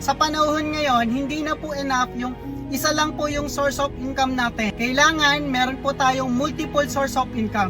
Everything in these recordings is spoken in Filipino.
Sa panahon ngayon, hindi na po enough yung isa lang po yung source of income natin. Kailangan meron po tayong multiple source of income.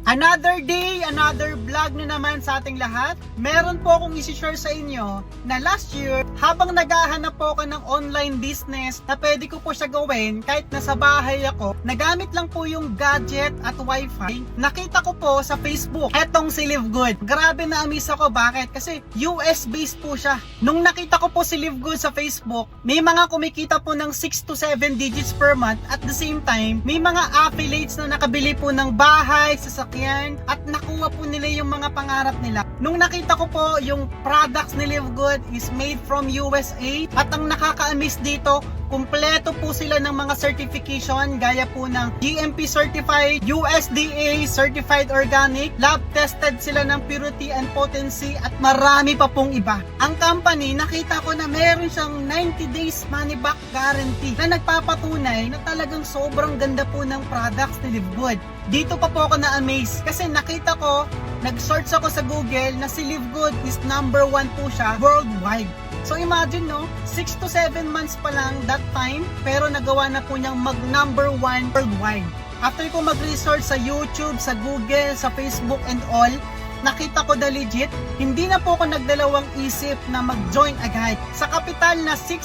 Another day, another vlog na naman sa ating lahat. Meron po akong isi-share sa inyo na last year, habang naghahanap po ako ng online business na pwede ko po siya gawin kahit nasa bahay ako, nagamit lang po yung gadget at wifi, nakita ko po sa Facebook, etong si Live Good. Grabe na amaze ako, bakit? Kasi US based po siya. Nung nakita ko po si Live Good sa Facebook, may mga kumikita po ng 6 to 7 digits per month. At the same time, may mga affiliates na nakabili po ng bahay, sasakyan, at nakuha po nila yung mga pangarap nila. Nung nakita ko po yung products ni Live Good is made from USA, at ang nakaka-amaze dito, kumpleto po sila ng mga certification gaya po ng GMP certified, USDA certified organic, lab tested sila ng purity and potency, at marami pa pong iba. Ang company, nakita ko na meron siyang 90 days money back guarantee na nagpapatunay na talagang sobrang ganda po ng products ni Live Good. Dito pa po ako na-amaze kasi nakita ko, nag-search ako sa Google na si Live Good is number 1 po siya worldwide. So imagine no, 6 to 7 months pa lang that time, pero nagawa na po niyang mag number 1 worldwide. After ko mag-research sa YouTube, sa Google, sa Facebook and all, nakita ko na legit, hindi na po ako nagdalawang isip na mag-join agad. Sa kapital na 600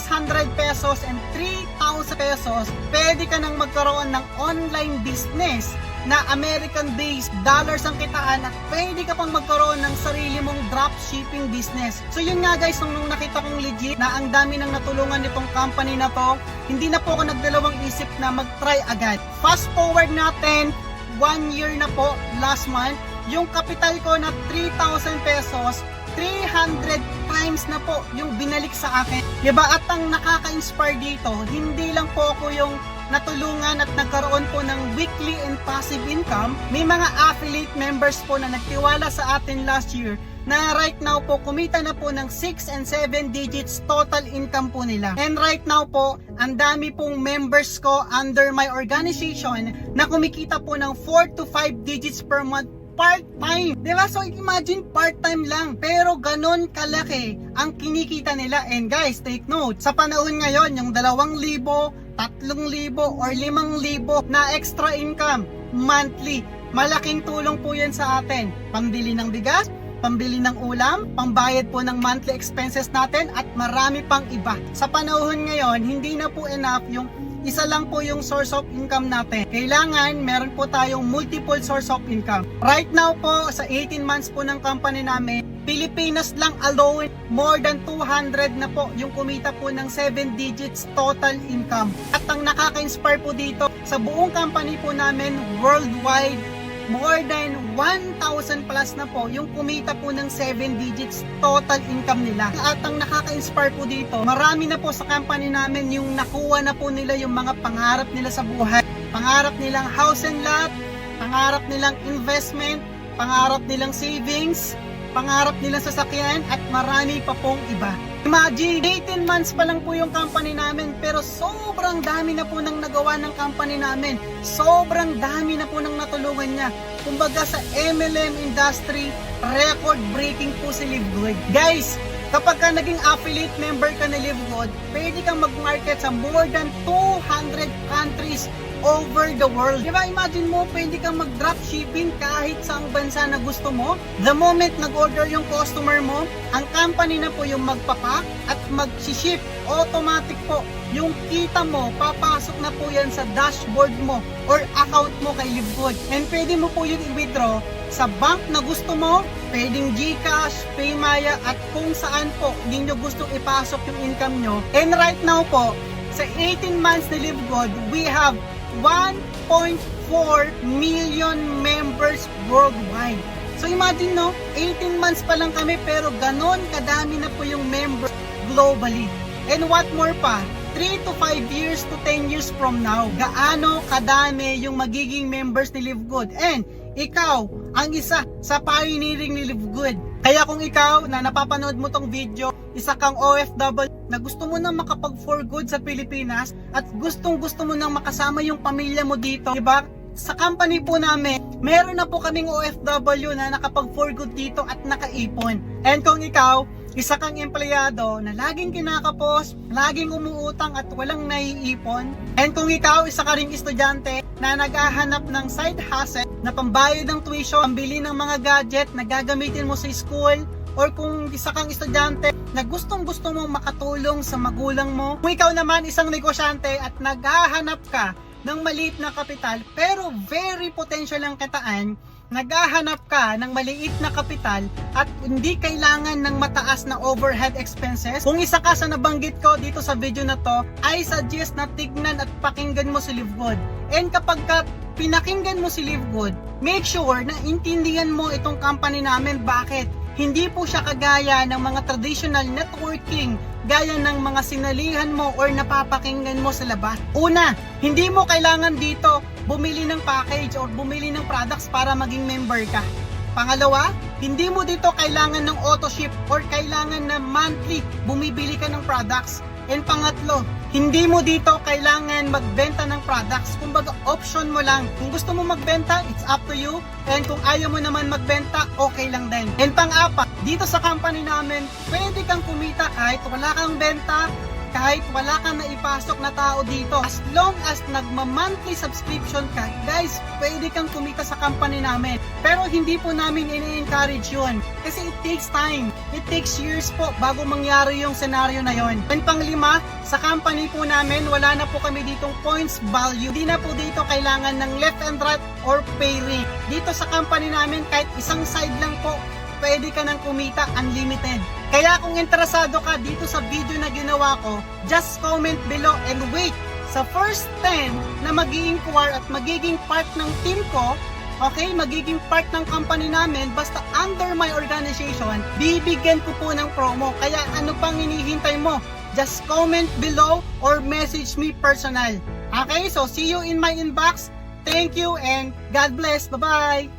pesos and 3,000 pesos, pwede ka nang magkaroon ng online business na American-based dollars ang kitaan, at pwede ka pang magkaroon ng sarili mong dropshipping business. So yun nga guys, nung nakita kong legit na ang dami nang natulungan nitong company na to, hindi na po ako nagdalawang isip na mag-try agad. Fast forward natin, 1 year na po, last month, yung kapital ko na 3,000 pesos, 300 times na po yung binalik sa akin. Diba? At ang nakaka-inspire dito, hindi lang po ako yung natulungan at nagkaroon po ng weekly and passive income. May mga affiliate members po na nagtiwala sa atin last year na right now po kumita na po ng 6 and 7 digits total income po nila. And right now po, ang dami pong members ko under my organization na kumikita po ng 4 to 5 digits per month part-time. Diba? So imagine part-time lang, pero ganon kalaki ang kinikita nila. And guys, take note, sa panahon ngayon, yung 2,000, 3,000 or 5,000 na extra income monthly, malaking tulong po yan sa atin. Pambili ng bigas, pambili ng ulam, pambayad po ng monthly expenses natin, at marami pang iba. Sa panahon ngayon, hindi na po enough yung isa lang po yung source of income natin. Kailangan meron po tayong multiple source of income. Right now po, sa 18 months po ng company namin, Pilipinas lang alone, more than 200 na po yung kumita po ng 7 digits total income. At ang nakaka-inspire po dito, sa buong company po namin worldwide, more than 1,000 plus na po yung kumita po ng 7 digits total income nila. At ang nakaka-inspire po dito, marami na po sa company namin yung nakuha na po nila yung mga pangarap nila sa buhay. Pangarap nilang house and lot, pangarap nilang investment, pangarap nilang savings, pangarap nilang sasakyan, at marami pa pong iba. Imagine, 18 months pa lang po yung company namin, pero sobrang dami na po nang nagawa ng company namin. Sobrang dami na po nang natulungan niya. Kumbaga sa MLM industry, record-breaking po si Live Good. Guys, kapag ka naging affiliate member ka ni Live Good, pwede kang mag-market sa more than 200 countries over the world. Diba? Imagine mo, pwede kang mag-dropshipping kahit saang bansa na gusto mo. The moment nag-order yung customer mo, ang company na po yung magpapak at mag-ship. Automatic po. Yung kita mo, papasok na po yan sa dashboard mo or account mo kay Live Good. And pwede mo po yun i-withdraw sa bank na gusto mo, pwedeng GCash, Paymaya, at kung saan po hindi nyo gustong ipasok yung income nyo. And right now po, sa 18 months na Live Good, we have 1.4 million members worldwide. So imagine no, 18 months pa lang kami pero ganon kadami na po yung members globally. And what more pa, 3 to 5 years to 10 years from now, gaano kadami yung magiging members ni Live Good. And ikaw, ang isa sa pioneering ni Live Good. Kaya kung ikaw na napapanood mo tong video, isa kang OFW na gusto mo nang makapag for good sa Pilipinas at gustong gusto mo nang makasama yung pamilya mo dito, diba? Sa company po namin, meron na po kaming OFW na nakapag for good dito at nakaipon. And kung ikaw, isa kang empleyado na laging kinakapos, laging umuutang at walang naiipon, and kung ikaw, isa ka ring estudyante na naghahanap ng side hustle na pambayad ng tuition, pambili ng mga gadget na gagamitin mo sa school, or kung isa kang estudyante na gustong gusto mong makatulong sa magulang mo, kung ikaw naman isang negosyante at naghahanap ka ng maliit na kapital pero very potential ang kitaan, naghahanap ka ng maliit na kapital at hindi kailangan ng mataas na overhead expenses, kung isa ka sa nabanggit ko dito sa video na to, I suggest na tignan at pakinggan mo si Livegood. And kapag pinakinggan mo si Livegood, make sure na intindihan mo itong company namin. Bakit? Hindi po siya kagaya ng mga traditional networking, gaya ng mga sinalihan mo or napapakinggan mo sa labas. Una, hindi mo kailangan dito bumili ng package or bumili ng products para maging member ka. Pangalawa, hindi mo dito kailangan ng auto ship or kailangan na monthly bumibili ka ng products. And pangatlo, hindi mo dito kailangan magbenta ng products. Kumbaga, option mo lang. Kung gusto mo magbenta, it's up to you. And kung ayaw mo naman magbenta, okay lang din. And pang-apat, dito sa company namin, pwede kang kumita kahit wala kang benta, kahit wala kang naipasok na tao dito. As long as nagma-monthly subscription ka, guys, pwede kang kumita sa company namin. Pero hindi po namin ini-encourage yun. Kasi it takes time. It takes years po bago mangyari yung scenario na yon. And panglima, sa company po namin, wala na po kami ditong points value. Hindi na po dito kailangan ng left and right or pay ring. Dito sa company namin, kahit isang side lang po, pwede ka nang kumita unlimited. Kaya kung interesado ka dito sa video na ginawa ko, just comment below and wait. Sa first 10 na mag-i-inquire at magiging part ng team ko, okay, magiging part ng company namin, basta under my organization, bibigyan ko po ng promo. Kaya ano pang hinihintay mo? Just comment below or message me personal. Okay, so see you in my inbox. Thank you and God bless. Bye-bye!